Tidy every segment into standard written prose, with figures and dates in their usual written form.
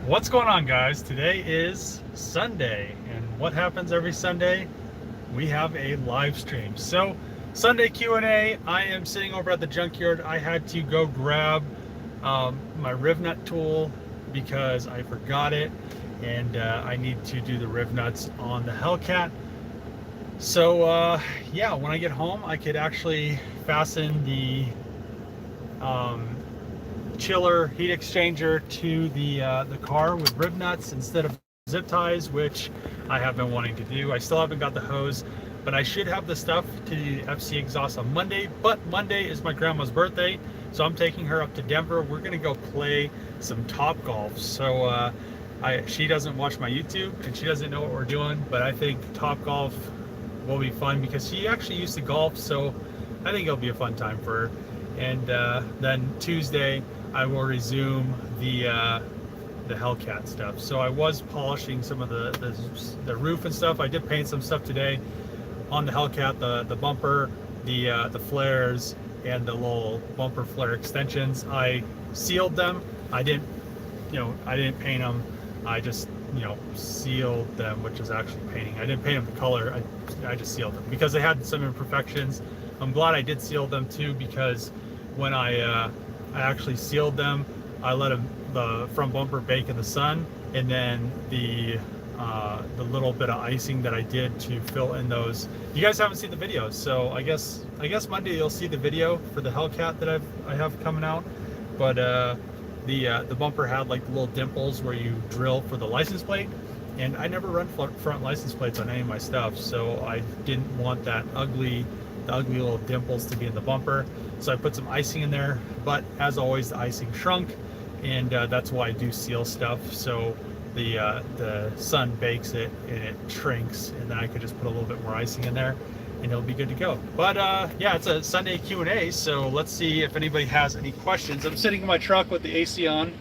What's going on, guys? Today is Sunday, and what happens every Sunday? We have a live stream. So Sunday Q&A, I am sitting over at the junkyard. I had to go grab my riv nut tool because I forgot it, and I need to do the riv nuts on the Hellcat. So yeah, when I get home, I could actually fasten the chiller heat exchanger to the car with rib nuts instead of zip ties, which I have been wanting to do. I still haven't got the hose, but I should have the stuff to the FC exhaust on Monday. But Monday is my grandma's birthday, so I'm taking her up to Denver. We're gonna go play some Top Golf. So she doesn't watch my YouTube and she doesn't know what we're doing, but I think Top Golf will be fun because she actually used to golf, so I think it'll be a fun time for her. And then Tuesday I will resume the Hellcat stuff. So I was polishing some of the roof and stuff. I did paint some stuff today on the Hellcat, the bumper, the flares, and the little bumper flare extensions. I sealed them. I didn't paint them. I just sealed them, which is actually painting. I didn't paint them the color. I just sealed them because they had some imperfections. I'm glad I did seal them too, because when I actually sealed them, I let the front bumper bake in the sun, and then the little bit of icing that I did to fill in those. You guys haven't seen the videos, so I guess Monday you'll see the video for the Hellcat that I have coming out. But the bumper had like little dimples where you drill for the license plate, and I never run front license plates on any of my stuff, so I didn't want the ugly little dimples to be in the bumper. So I put some icing in there, but as always the icing shrunk, and that's why I do seal stuff, so the sun bakes it and it shrinks, and then I could just put a little bit more icing in there and it'll be good to go. But yeah, it's a Sunday Q&A, so let's see if anybody has any questions. I'm sitting in my truck with the AC on,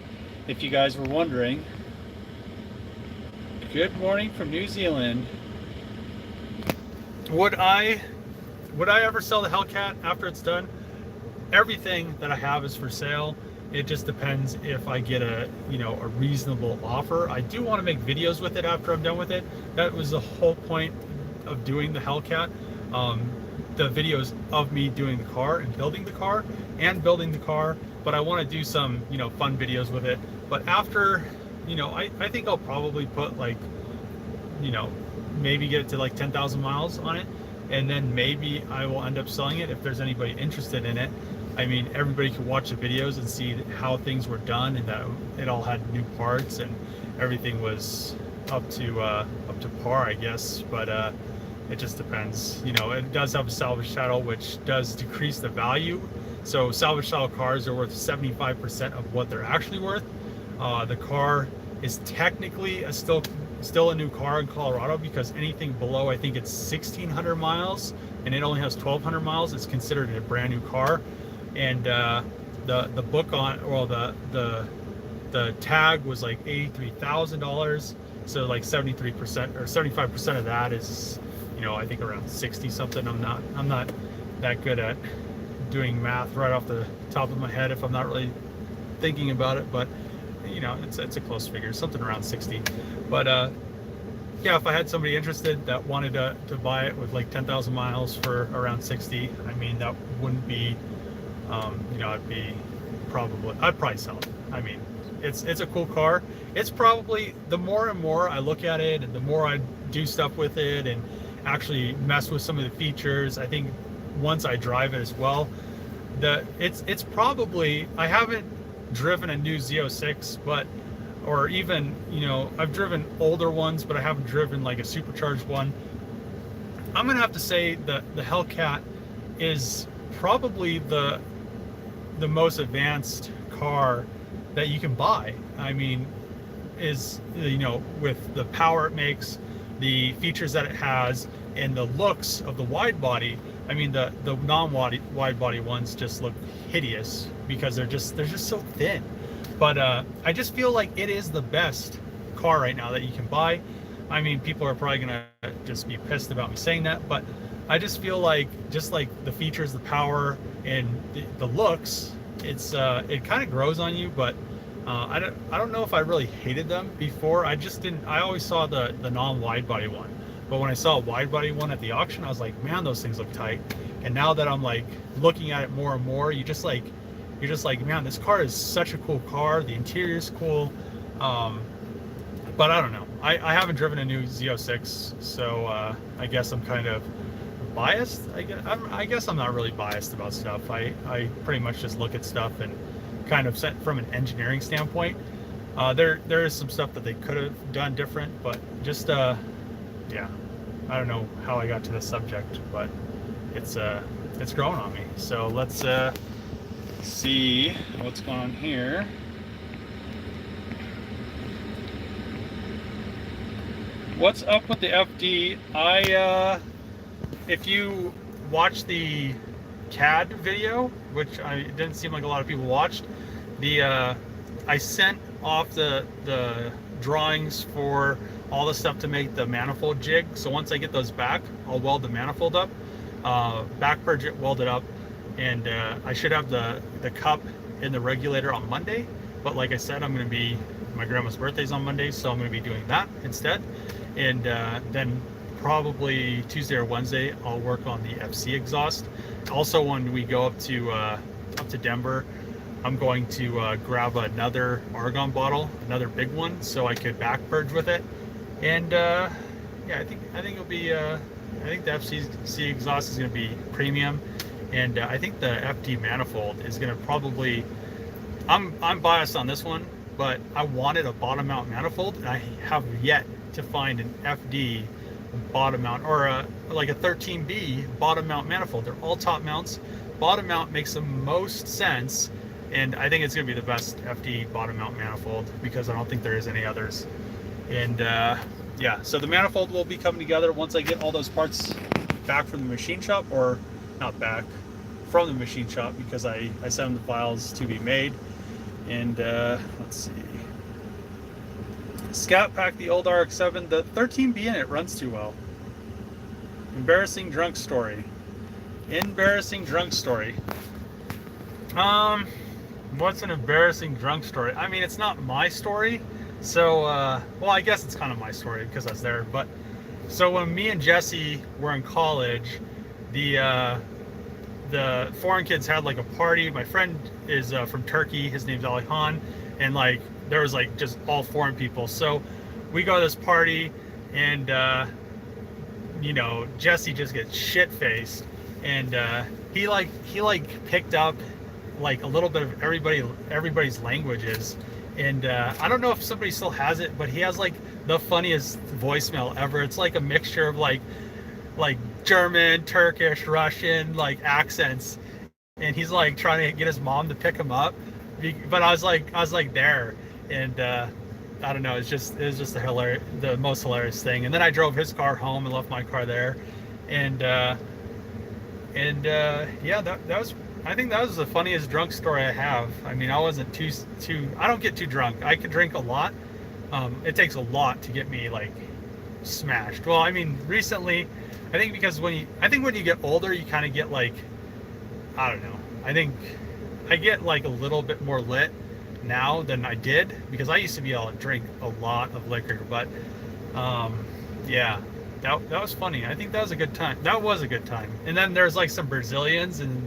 if you guys were wondering. Good morning from New Zealand. Would I ever sell the Hellcat after it's done? Everything that I have is for sale. It just depends if I get a reasonable offer. I do want to make videos with it after I'm done with it. That was the whole point of doing the Hellcat. The videos of me doing the car and building the car, but I want to do some fun videos with it. But after I think I'll probably put like maybe get it to like 10,000 miles on it, and then maybe I will end up selling it if there's anybody interested in it. I mean, everybody could watch the videos and see how things were done, and that it all had new parts and everything was up to par, I guess. But it just depends. It does have a salvage title, which does decrease the value. So salvage title cars are worth 75% of what they're actually worth. The car is technically still a new car in Colorado, because anything below, I think it's 1,600 miles and it only has 1,200 miles, it's considered a brand new car. And the book on, well, the tag was like $83,000, so like 73% or 75% of that is I think around 60 something. I'm not that good at doing math right off the top of my head if I'm not really thinking about it, but it's a close figure, something around 60. But yeah, if I had somebody interested that wanted to buy it with like 10,000 miles for around 60, I mean, that wouldn't be I'd probably sell it. I mean, it's a cool car. It's probably, the more and more I look at it and the more I do stuff with it and actually mess with some of the features, I think once I drive it as well, it's probably, I haven't driven a new Z06, or even I've driven older ones, but I haven't driven like a supercharged one. I'm gonna have to say that the Hellcat is probably the most advanced car that you can buy. I mean, with the power it makes, the features that it has, and the looks of the wide body. I mean, the non-wide body ones just look hideous because they're just so thin. But I just feel like it is the best car right now that you can buy. I mean, people are probably gonna just be pissed about me saying that, but I just feel like, just like the features, the power, and the looks, it kind of grows on you, but I don't know if I really hated them before. I just didn't. I always saw the non-wide body one, but when I saw a wide body one at the auction, I was like, man, those things look tight. And now that I'm like looking at it more and more, you're just like, man, this car is such a cool car. The interior is cool. But I don't know. I haven't driven a new Z06, so I guess I'm kind of biased. I guess I'm not really biased about stuff. I pretty much just look at stuff and kind of set from an engineering standpoint. There is some stuff that they could have done different, but just yeah, I don't know how I got to this subject, but it's growing on me. So let's see what's going on here. What's up with the FD? If you watch the CAD video, which it didn't seem like a lot of people watched, I sent off the drawings for all the stuff to make the manifold jig. So once I get those back, I'll weld the manifold up, back purge it, weld it up, and I should have the cup in the regulator on Monday. But like I said, my grandma's birthday's on Monday, so I'm going to be doing that instead. And then probably Tuesday or Wednesday, I'll work on the FC exhaust. Also, when we go up to Denver, I'm going to grab another argon bottle, another big one, so I could back purge with it. And yeah, I think it'll be. I think the FC exhaust is going to be premium, and I think the FD manifold is going to probably. I'm biased on this one, but I wanted a bottom mount manifold, and I have yet to find an FD bottom mount or like a 13B bottom mount manifold. They're all top mounts. Bottom mount makes the most sense, and I think it's going to be the best FD bottom mount manifold because I don't think there is any others. And yeah, so the manifold will be coming together once I get all those parts back from the machine shop, or not back, from the machine shop, because I sent them the files to be made. And let's see. Scat Pack, the old RX-7, the 13B in it runs too well. Embarrassing drunk story. Embarrassing drunk story. What's an embarrassing drunk story? I mean, it's not my story, so well, I guess it's kind of my story because I was there. But so when me and Jesse were in college, the foreign kids had like a party. My friend is from Turkey. His name's Alihan, and like there was like just all foreign people. So we go to this party, and you know, Jesse just gets shit faced, and he picked up like a little bit of everybody's languages, and I don't know if somebody still has it, but he has like the funniest voicemail ever. It's like a mixture of like German, Turkish, Russian like accents, and he's like trying to get his mom to pick him up, but I was like there, and I don't know, it was just the most hilarious thing. And then I drove his car home and left my car there, and yeah, that was, I think that was the funniest drunk story I have. I mean, I wasn't too I don't get too drunk. I can drink a lot. It takes a lot to get me like smashed. Well, I mean, recently, I think because when you get older, you kind of get like, I don't know. I think I get like a little bit more lit now than I did, because I used to be able to drink a lot of liquor. But yeah, that was funny. I think that was a good time. That was a good time. And then there's like some Brazilians, and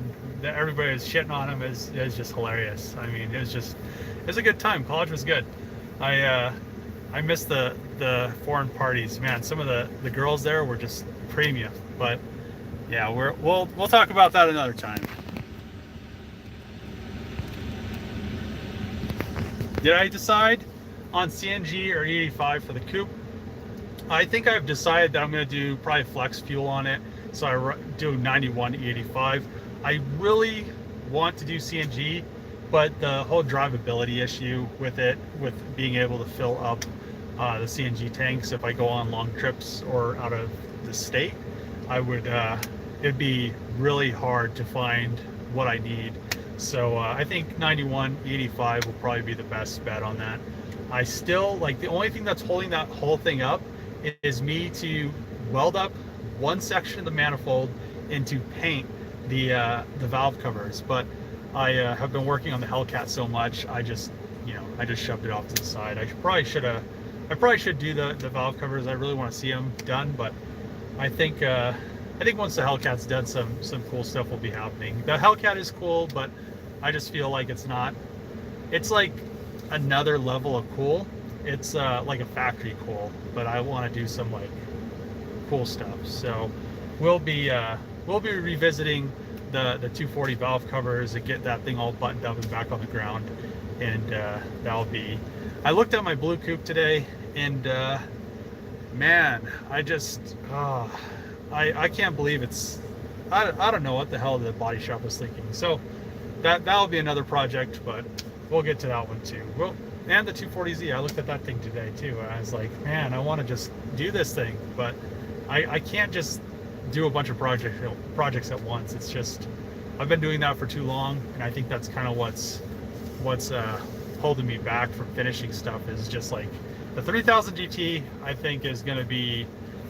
everybody was shitting on them. It was just hilarious. I mean, it was a good time. College was good. I miss the foreign parties, man. Some of the girls there were just premium. But yeah, we'll talk about that another time. Did I decide on CNG or E85 for the coupe? I think I've decided that I'm going to do probably flex fuel on it. So I do 91 E85. I really want to do CNG, but the whole drivability issue with it, with being able to fill up the CNG tanks if I go on long trips or out of the state, it'd be really hard to find what I need. So I think 91 85 will probably be the best bet on that. I still like, the only thing that's holding that whole thing up is me to weld up one section of the manifold and to paint the valve covers. But I have been working on the Hellcat so much, I just, you know, I just shoved it off to the side. I probably should do the valve covers. I really want to see them done, but I think once the Hellcat's done, some cool stuff will be happening. The Hellcat is cool, but I just feel like it's not. It's like another level of cool. It's like a factory cool, but I want to do some like cool stuff. So we'll be revisiting the 240 valve covers and get that thing all buttoned up and back on the ground, and that'll be. I looked at my Blue Coupe today, and man, I just I can't believe it's. I don't know what the hell the body shop was thinking. So that'll be another project, but we'll get to that one too. Well, and the 240Z, I looked at that thing today too, and I was like, man, I want to just do this thing, but I can't just do a bunch of projects at once. It's just, I've been doing that for too long, and I think that's kind of what's holding me back from finishing stuff, is just like the 3000 GT. I think is going to be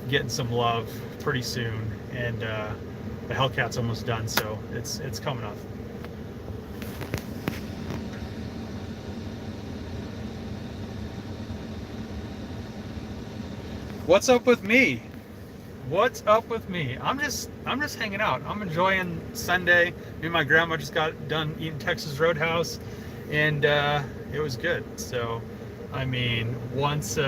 getting some love pretty soon, and the Hellcat's almost done, so it's coming up. What's up with me? What's up with me? I'm just hanging out. I'm enjoying Sunday. Me and my grandma just got done eating Texas Roadhouse, and it was good. So, I mean, it was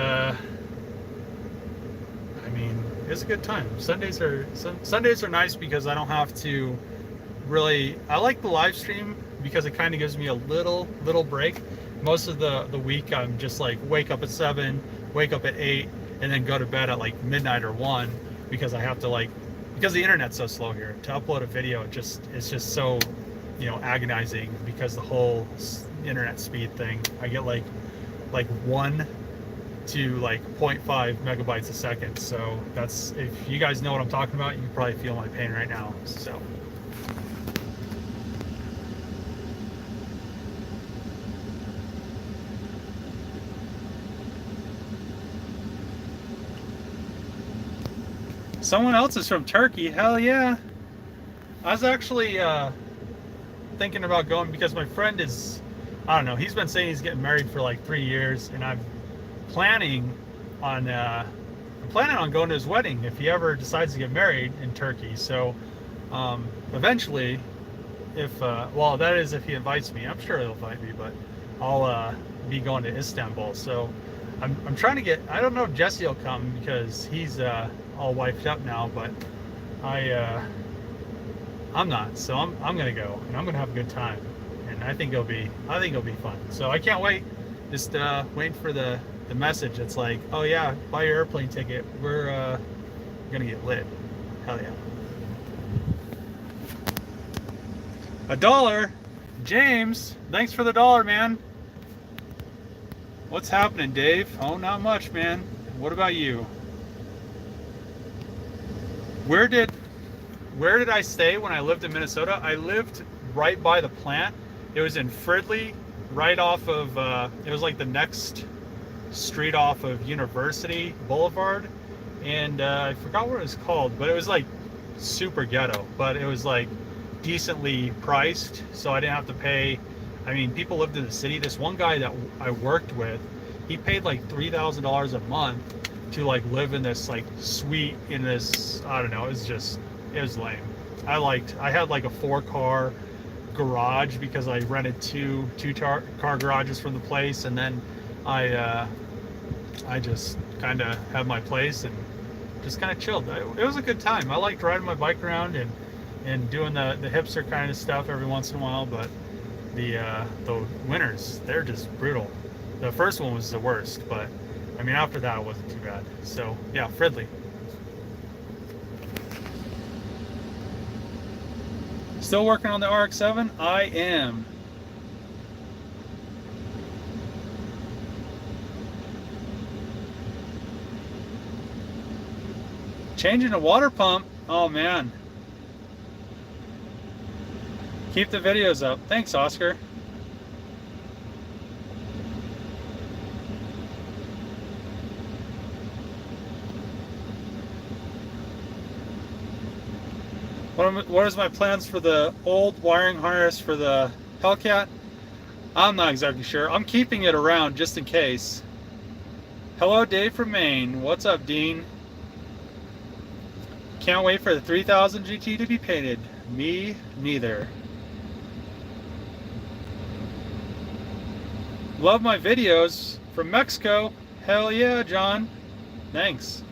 a good time. Sundays are nice because I don't have to really. I like the live stream because it kind of gives me a little break. Most of the week I'm just like wake up at 7, wake up at 8, and then go to bed at like midnight or 1. Because I have to because the internet's so slow here to upload a video. It's just so, you know, agonizing because the whole internet speed thing. I get like 1 to like 0.5 megabytes a second. So that's, if you guys know what I'm talking about, you probably feel my pain right now. So. Someone else is from Turkey. Hell yeah. I was actually thinking about going because my friend is, I don't know, he's been saying he's getting married for like 3 years, and I'm planning on going to his wedding if he ever decides to get married in Turkey. So eventually, if well, that is if he invites me. I'm sure he'll invite me, but I'll be going to Istanbul. So I'm trying to get, I don't know if Jesse will come because he's all wiped up now, but I'm not. So I'm gonna go, and I'm gonna have a good time, and I think it'll be fun. So I can't wait. Just waiting for the message. It's like, oh yeah, buy your airplane ticket. We're gonna get lit. Hell yeah. $1, James. Thanks for the $1, man. What's happening, Dave? Oh, not much, man. What about you? Where did I stay when I lived in Minnesota? I lived right by the plant. It was in Fridley, right off of, it was like the next street off of University Boulevard. And I forgot what it was called, but it was like super ghetto, but it was like decently priced. So I didn't have to pay. I mean, people lived in the city. This one guy that I worked with, he paid like $3,000 a month to like live in this like suite in this, I don't know, it was lame. I had like a 4-car garage because I rented two car garages from the place, and then I just kind of had my place and just kind of chilled. It was a good time. I liked riding my bike around and doing the hipster kind of stuff every once in a while, but the winters, they're just brutal. The first one was the worst, but I mean, after that, it wasn't too bad. So, yeah, Fridley. Still working on the RX-7? I am. Changing the water pump? Oh, man. Keep the videos up. Thanks, Oscar. What is my plans for the old wiring harness for the Hellcat? I'm not exactly sure. I'm keeping it around just in case. Hello, Dave from Maine. What's up, Dean? Can't wait for the 3000 GT to be painted. Me neither. Love my videos from Mexico. Hell yeah, John. Thanks.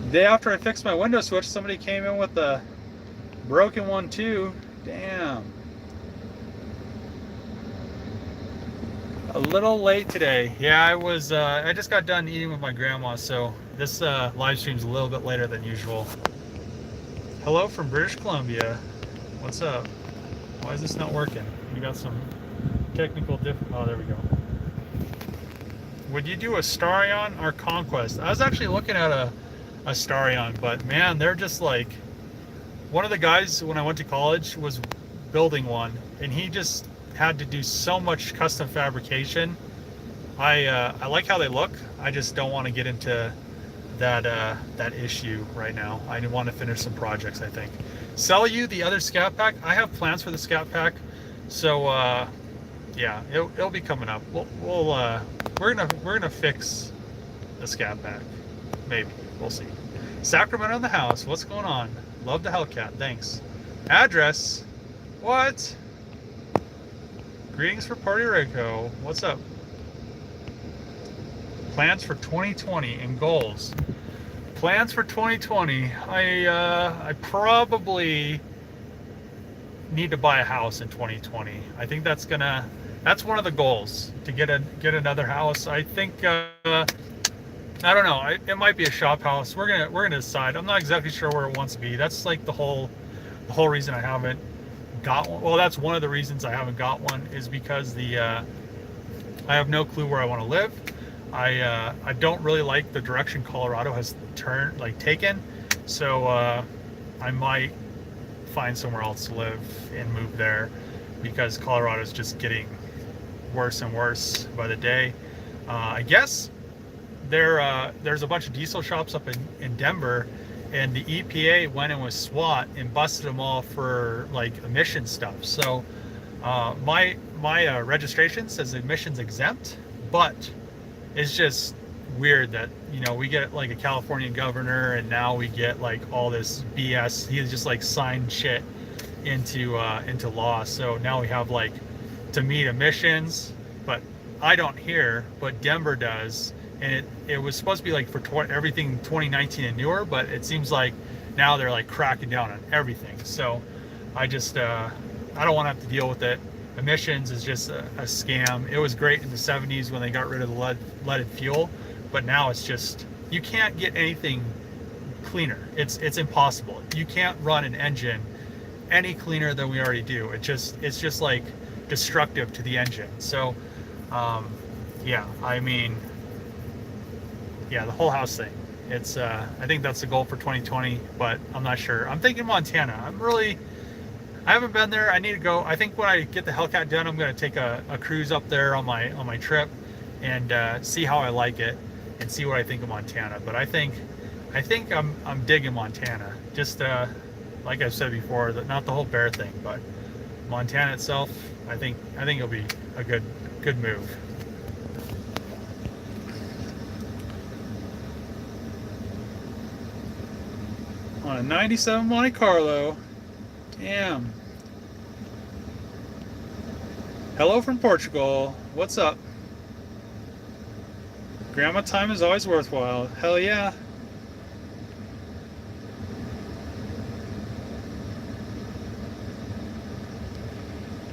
The day after I fixed my window switch, somebody came in with a broken one too. Damn. A little late today. Yeah, I just got done eating with my grandma, so this live stream's a little bit later than usual. Hello from British Columbia. What's up? Why is this not working? We got some technical oh, there we go. Would you do a Starion or Conquest? I was actually looking at a Starion, but man, they're just like, one of the guys when I went to college was building one, and he just had to do so much custom fabrication. I like how they look. I just don't want to get into that issue right now. I want to finish some projects, I think. Sell you the other Scat Pack. I have plans for the Scat Pack, so yeah, it'll be coming up. We're gonna fix the Scat Pack, maybe. We'll see. Sacramento in the house. What's going on? Love the Hellcat. Thanks. Address. What? Greetings for Puerto Rico. What's up? Plans for 2020 and goals. Plans for 2020. I probably need to buy a house in 2020. I think that's one of the goals, to get another house. I think I don't know. It might be a shop house. We're gonna decide. I'm not exactly sure where it wants to be. That's like the whole reason I haven't got one. Well, that's one of the reasons I haven't got one, is because I have no clue where I want to live. I don't really like the direction Colorado has taken, so I might find somewhere else to live and move there, because Colorado is just getting worse and worse by the day. I guess there's a bunch of diesel shops up in Denver, and the EPA went in with SWAT and busted them all for like emission stuff. So my registration says emissions exempt, but it's just weird that, you know, we get like a California governor, and now we get like all this BS. He just like signed shit into law. So now we have like to meet emissions, but I don't here, but Denver does. And it was supposed to be like for everything 2019 and newer, but it seems like now they're like cracking down on everything. So I just I don't want to have to deal with it. Emissions is just a scam. It was great in the 70s when they got rid of the leaded fuel, but now it's just, you can't get anything cleaner. It's impossible. You can't run an engine any cleaner than we already do. It's just like destructive to the engine. So yeah, I mean, yeah, the whole house thing. It's I think that's the goal for 2020, but I'm not sure. I'm thinking Montana. I haven't been there. I need to go. I think when I get the Hellcat done, I'm going to take a cruise up there on my trip and see how I like it and see what I think of Montana. But I think I'm digging Montana. Just like I've said before, not the whole bear thing, but Montana itself. I think it'll be a good move. On a 97 Monte Carlo. Damn. Hello from Portugal. What's up? Grandma time is always worthwhile. Hell yeah.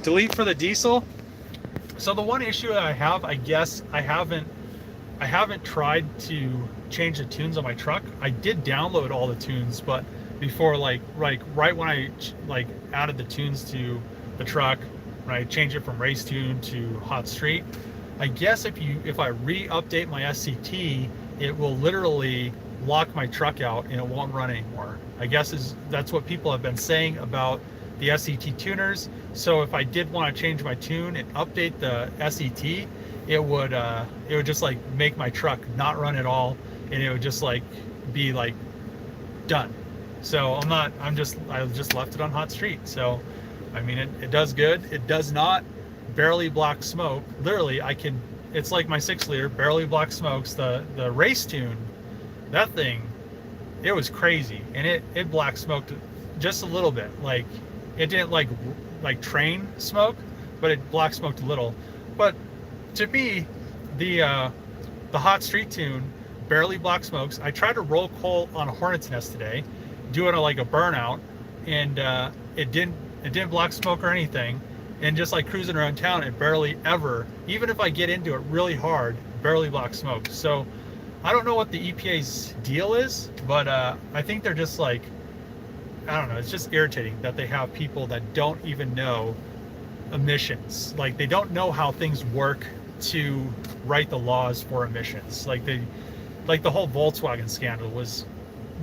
Delete for the diesel. So the one issue that I have, I guess I haven't tried to change the tunes on my truck. I did download all the tunes, but before right when I added the tunes to the truck, when I changed it from race tune to hot street, I guess if I re-update my SCT, it will literally lock my truck out and it won't run anymore. I guess that's what people have been saying about the SCT tuners. So if I did want to change my tune and update the SCT, it would just like make my truck not run at all, and it would just like be like done. So I just left it on hot street. So I mean, it does good. It does not barely block smoke. Literally, it's like my 6-liter barely block smokes. The race tune, that thing, it was crazy, and it black smoked just a little bit. Like it didn't like train smoke, but it black smoked a little. But to me, the hot street tune barely black smokes. I tried to roll coal on a hornet's nest today, doing like a burnout, and it didn't block smoke or anything. And just like cruising around town, it barely ever, even if I get into it really hard, barely blocks smoke. So I don't know what the EPA's deal is, but I think they're just like, I don't know, it's just irritating that they have people that don't even know emissions. Like they don't know how things work to write the laws for emissions. Like the whole Volkswagen scandal was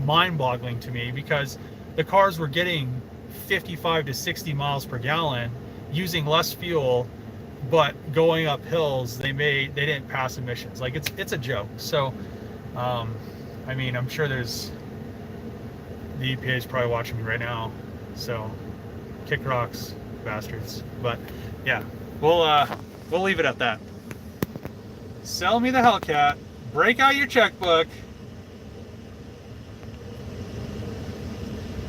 mind-boggling to me, because the cars were getting 55 to 60 miles per gallon using less fuel, but going up hills they didn't pass emissions. Like it's a joke. So I mean, I'm sure the EPA is probably watching me right now, so kick rocks, bastards. But yeah, we'll leave it at that. Sell me the Hellcat, break out your checkbook.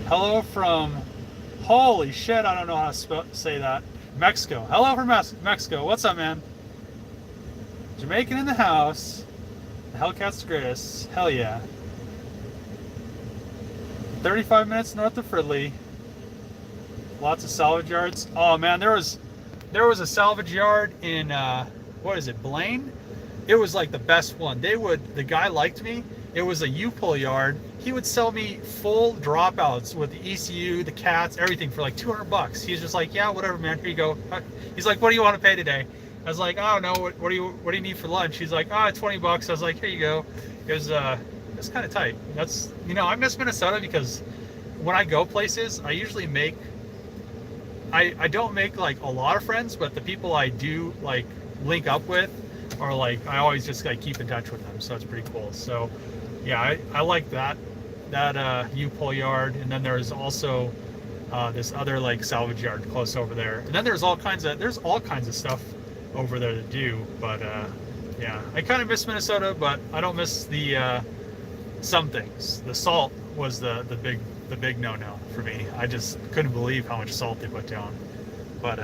Hello from, holy shit, I don't know how to say that, Mexico. Hello from Mexico. What's up, man? Jamaican in the house. The Hellcat's the greatest. Hell yeah. 35 minutes north of Fridley. Lots of salvage yards. Oh man, there was a salvage yard in what is it, Blaine? It was like the best one. The guy liked me. It was a U-pull yard. He would sell me full dropouts with the ECU, the cats, everything for like $200. He's just like, yeah, whatever, man. Here you go. He's like, what do you want to pay today? I was like, oh no, what do you need for lunch? He's like, $20. I was like, here you go. It was kind of tight. That's, I miss Minnesota because when I go places, I usually I don't make like a lot of friends, but the people I do like link up with are like, I always just like keep in touch with them. So it's pretty cool. So yeah, I like that U-pull yard. And then there's also this other like salvage yard close over there. And then there's all kinds of stuff over there to do. But yeah, I kind of miss Minnesota, but I don't miss the some things. The salt was the big no-no for me. I just couldn't believe how much salt they put down. But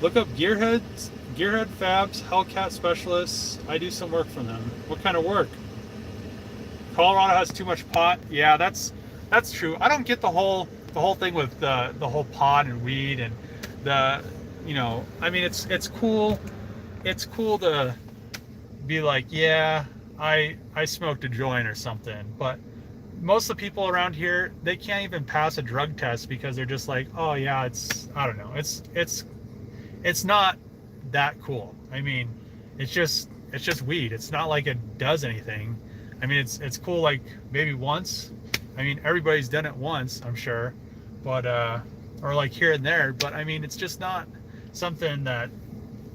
look up Gearhead Fabs, Hellcat Specialists. I do some work for them. What kind of work? Colorado has too much pot. Yeah, that's true. I don't get the whole thing with the whole pot and weed and the, I mean, it's cool. It's cool to be like, yeah, I smoked a joint or something, but most of the people around here, they can't even pass a drug test because they're just like, oh yeah, I don't know, it's not that cool. I mean, it's just weed. It's not like it does anything. I mean, it's cool like maybe once. I mean, everybody's done it once, I'm sure, but or like here and there, but I mean, it's just not something that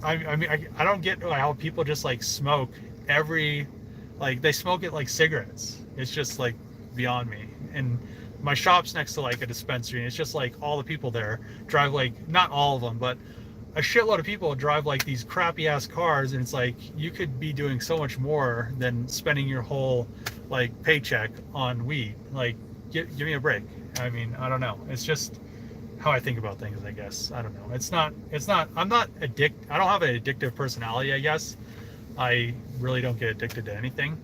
I mean, I don't get how people just like smoke they smoke it like cigarettes. It's just like beyond me. And my shop's next to like a dispensary, and it's just like all the people there drive like, not all of them, but a shitload of people drive like these crappy ass cars, and it's like you could be doing so much more than spending your whole like paycheck on weed. Like give me a break. I mean, I don't know. It's just how I think about things, I guess. I don't know. It's not I'm not I don't have an addictive personality, I guess. I really don't get addicted to anything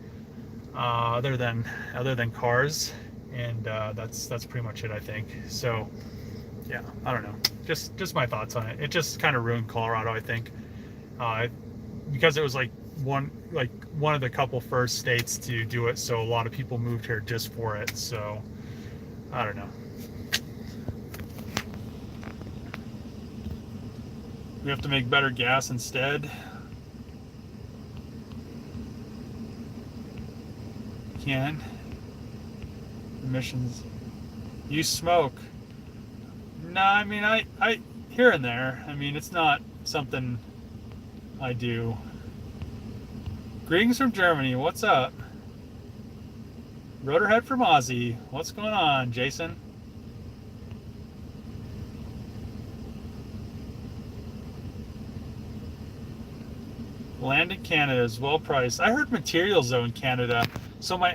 other than cars, and that's pretty much it, I think. So yeah, I don't know. Just my thoughts on it. It just kind of ruined Colorado, I think, because it was like one of the couple first states to do it. So a lot of people moved here just for it. So I don't know. We have to make better gas instead. Can emissions. You smoke. No, I mean, I here and there. I mean, it's not something I do. Greetings from Germany. What's up? Rotorhead from Aussie. What's going on, Jason? Land in Canada is well priced. I heard materials though in Canada. So my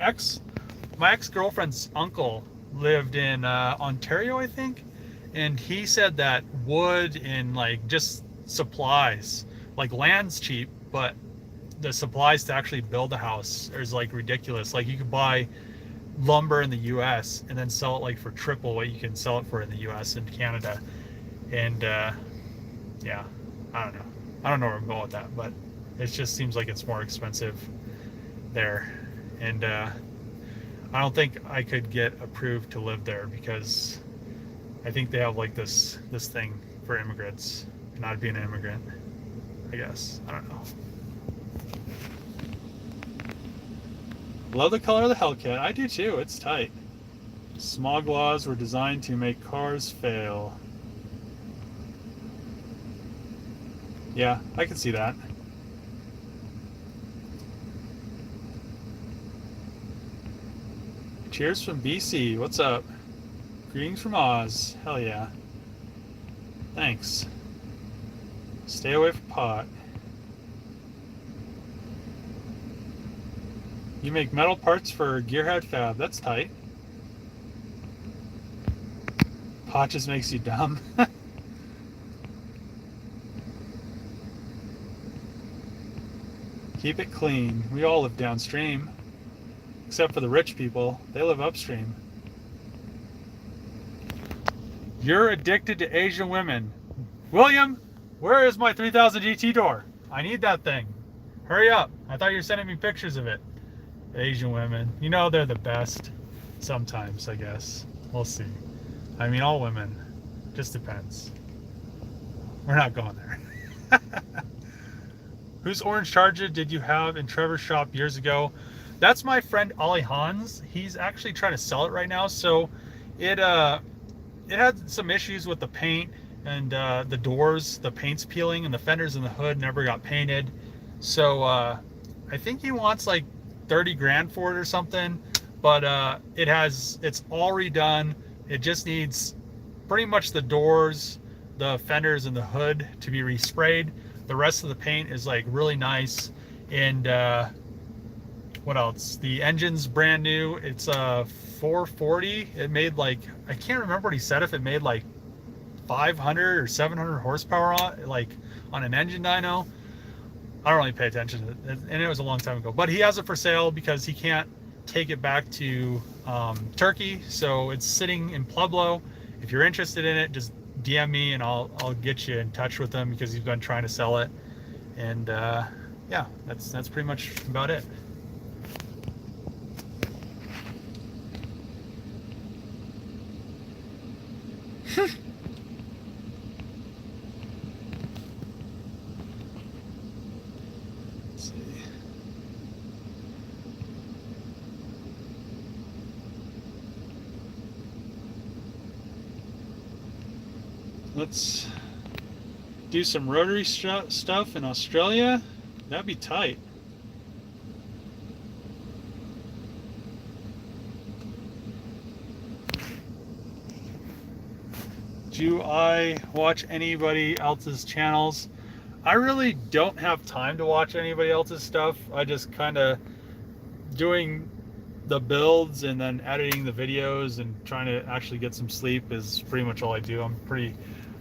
ex-girlfriend's uncle lived in Ontario, I think, and he said that wood and like just supplies, like land's cheap, but the supplies to actually build a house is like ridiculous. Like you could buy lumber in the US and then sell it like for triple what you can sell it for in the US and Canada. And yeah, I don't know where I'm going with that, but it just seems like it's more expensive there. And I don't think I could get approved to live there because I think they have like this thing for immigrants, not being an immigrant, I guess. I don't know. Love the color of the Hellcat. I do too. It's tight. Smog laws were designed to make cars fail. Yeah, I can see that. Cheers from BC. What's up? Greetings from Oz. Hell yeah. Thanks. Stay away from pot. You make metal parts for Gearhead Fab. That's tight. Pot just makes you dumb. Keep it clean. We all live downstream. Except for the rich people. They live upstream. You're addicted to Asian women. William, where is my 3000 GT door? I need that thing. Hurry up. I thought you were sending me pictures of it. Asian women. You know they're the best. Sometimes, I guess. We'll see. I mean, all women. Just depends. We're not going there. Whose orange Charger did you have in Trevor's shop years ago? That's my friend Ollie Hans. He's actually trying to sell it right now. So it had some issues with the paint and the doors, the paint's peeling, and the fenders and the hood never got painted. So I think he wants like 30 grand for it or something, but it's all redone. It just needs pretty much the doors, the fenders, and the hood to be resprayed. The rest of the paint is like really nice. And what else? The engine's brand new. It's a 440. It made like, I can't remember what he said, if it made like 500 or 700 horsepower on an engine dyno. I don't really pay attention to it, and it was a long time ago. But he has it for sale because he can't take it back to Turkey, so it's sitting in Pueblo. If you're interested in it, just DM me and I'll get you in touch with him because he's been trying to sell it. And yeah, that's pretty much about it. Let's do some rotary stuff in Australia. That'd be tight. Do I watch anybody else's channels? I really don't have time to watch anybody else's stuff. I just kind of doing the builds and then editing the videos and trying to actually get some sleep is pretty much all I do.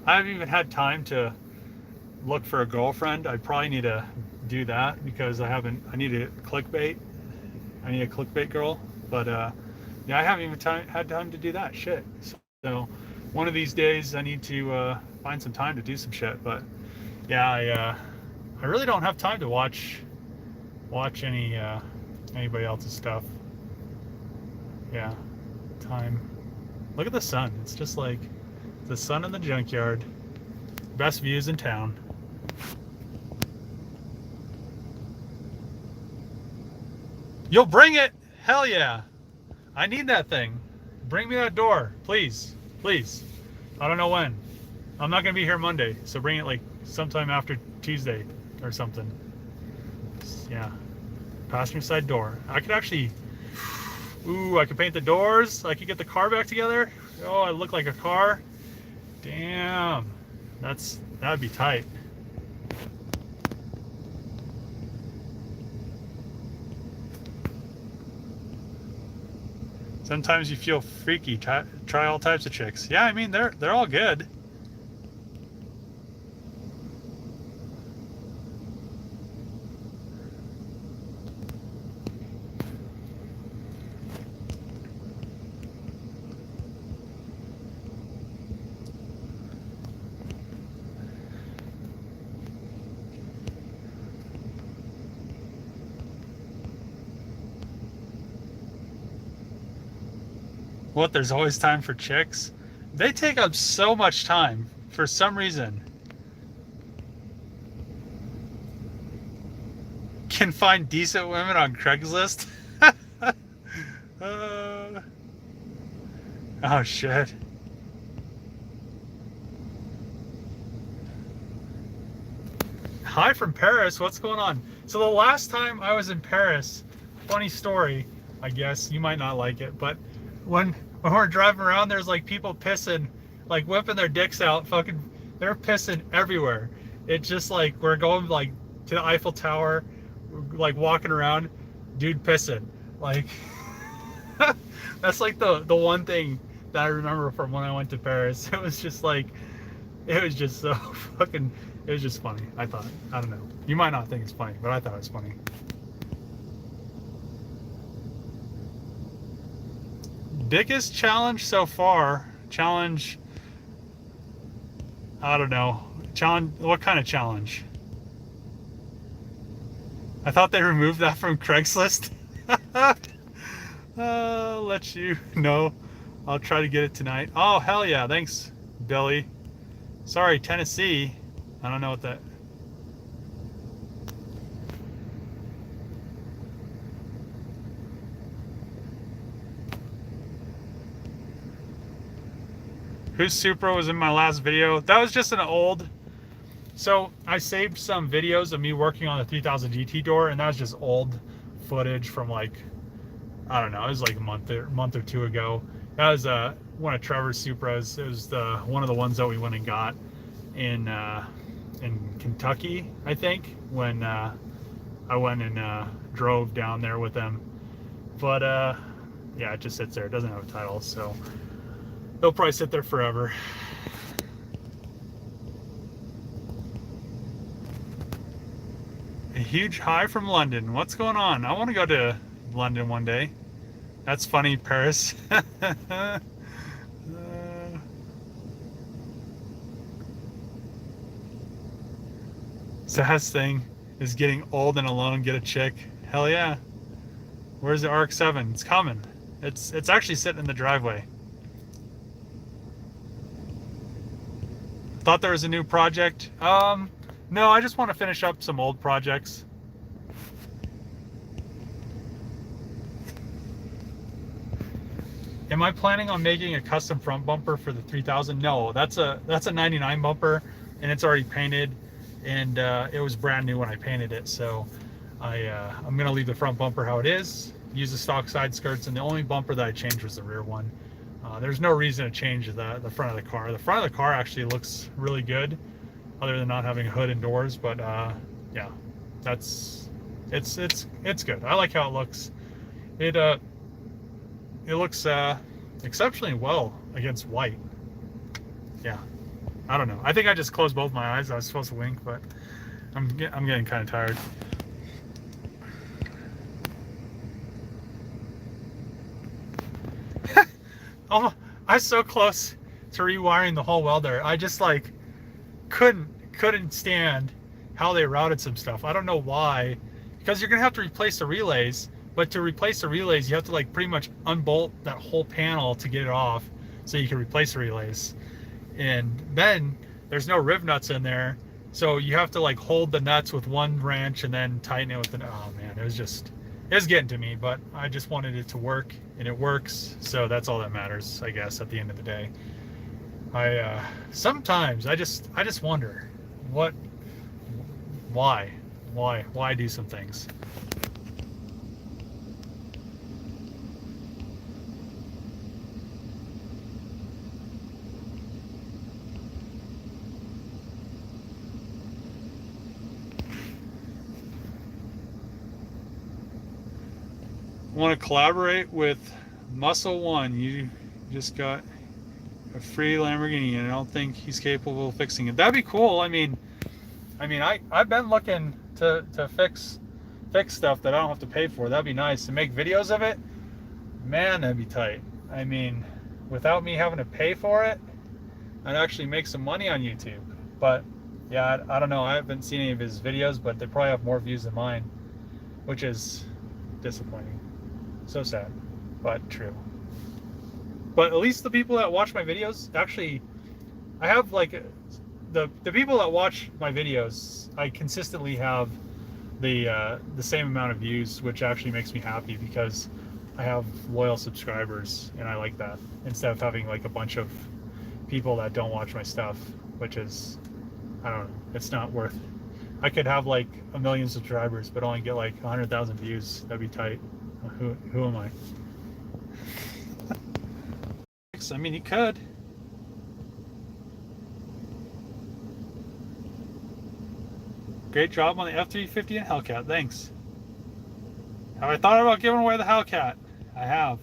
I haven't even had time to look for a girlfriend. I probably need to do that because I need a clickbait. I need a clickbait girl, but yeah, I haven't even had time to do that shit. So one of these days I need to find some time to do some shit. But yeah, I really don't have time to watch anybody else's stuff. Yeah, time. Look at the sun. It's just like the sun in the junkyard. Best views in town. You'll bring it? Hell yeah. I need that thing. Bring me that door, please. Please. I don't know when. I'm not going to be here Monday, so bring it like sometime after Tuesday or something. Yeah, passenger side door. I could actually, ooh, I could paint the doors. I could get the car back together. Oh, I look like a car. Damn, that'd be tight. Sometimes you feel freaky. Try all types of chicks. Yeah, I mean they're all good. What? There's always time for chicks? They take up so much time for some reason. Can find decent women on Craigslist? Oh shit. Hi from Paris. What's going on? So the last time I was in Paris, funny story, I guess you might not like it, but when we're driving around, there's like people pissing, like whipping their dicks out, fucking, they're pissing everywhere. It's just like we're going like to the Eiffel Tower, like walking around, dude pissing. Like that's like the one thing that I remember from when I went to Paris. It was just like, it was just so fucking, it was just funny. I thought, I don't know. You might not think it's funny, but I thought it was funny. Biggest challenge so far? Challenge, I don't know. Challenge, what kind of challenge? I thought they removed that from Craigslist. I'll let you know. I'll try to get it tonight. Oh, hell yeah. Thanks, Billy. Sorry, Tennessee. I don't know what that... Whose Supra was in my last video? That was just an old... So I saved some videos of me working on the 3000 GT door, and that was just old footage from like, I don't know, it was like a month or two ago. That was one of Trevor's Supras. It was one of the ones that we went and got in Kentucky, I think, when I went and drove down there with them. But yeah, it just sits there. It doesn't have a title, so it'll probably sit there forever. A huge hi from London. What's going on? I want to go to London one day. That's funny, Paris. Saddest thing is getting old and alone, get a chick. Hell yeah. Where's the RX-7? It's coming. It's actually sitting in the driveway. Thought there was a new project. No, I just want to finish up some old projects. Am I planning on making a custom front bumper for the 3000? No, that's a 99 bumper, and it's already painted, and it was brand new when I painted it. So I'm gonna leave the front bumper how it is, use the stock side skirts, and the only bumper that I changed was the rear one. There's no reason to change the front of the car. The front of the car actually looks really good, other than not having a hood and doors. But yeah, it's good. I like how it looks. It looks exceptionally well against white. Yeah, I don't know. I think I just closed both my eyes. I was supposed to wink, but I'm getting kind of tired. Oh, I was so close to rewiring the whole welder. I just like couldn't stand how they routed some stuff. I don't know why, because you're gonna have to replace the relays, but to replace the relays you have to like pretty much unbolt that whole panel to get it off so you can replace the relays. And then there's no riv nuts in there, so you have to like hold the nuts with one wrench and then tighten it with an... Oh man, it was getting to me, but I just wanted it to work, and it works, so that's all that matters, I guess, at the end of the day. Sometimes I just wonder, what, why do some things? Want to collaborate with Muscle One? You just got a free Lamborghini, and I don't think he's capable of fixing it. That'd be cool. I've been looking to fix stuff that I don't have to pay for. That'd be nice. To make videos of it, man, that'd be tight. I mean, without me having to pay for it, I'd actually make some money on YouTube. But yeah, I don't know. I haven't seen any of his videos, but they probably have more views than mine, which is disappointing. So sad, but true. But at least the people that watch my videos, actually, I have like the people that watch my videos, I consistently have the same amount of views, which actually makes me happy because I have loyal subscribers, and I like that, instead of having like a bunch of people that don't watch my stuff, which is, I don't know, it's not worth. I could have like 1 million subscribers but only get like 100,000 views. That'd be tight. Who am I? I mean, you could. Great job on the F-350 and Hellcat. Thanks. Have I thought about giving away the Hellcat? I have.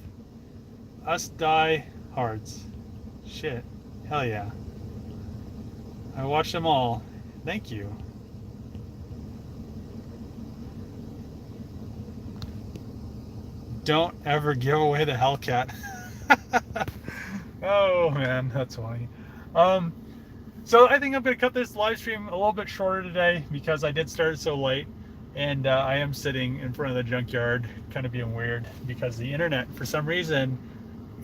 Us die hards. Shit. Hell yeah. I watched them all. Thank you. Don't ever give away the Hellcat. Oh man, that's funny. So I think I'm going to cut this live stream a little bit shorter today because I did start so late, and I am sitting in front of the junkyard kind of being weird because the internet, for some reason,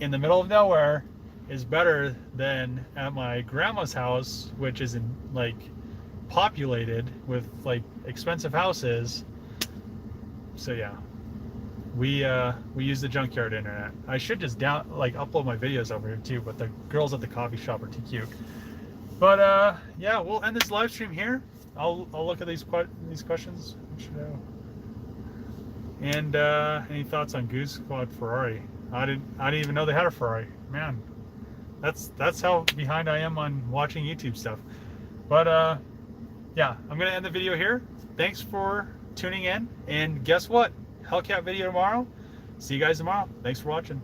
in the middle of nowhere is better than at my grandma's house, which is in like populated with like expensive houses. So yeah, we use the junkyard internet. I should just upload my videos over here too, but the girls at the coffee shop are too cute. But yeah, we'll end this live stream here. I'll look at these questions. And any thoughts on Goose Squad Ferrari? I didn't even know they had a Ferrari. Man, that's how behind I am on watching YouTube stuff. But yeah, I'm gonna end the video here. Thanks for tuning in, and guess what? Hellcat video tomorrow. See you guys tomorrow. Thanks for watching.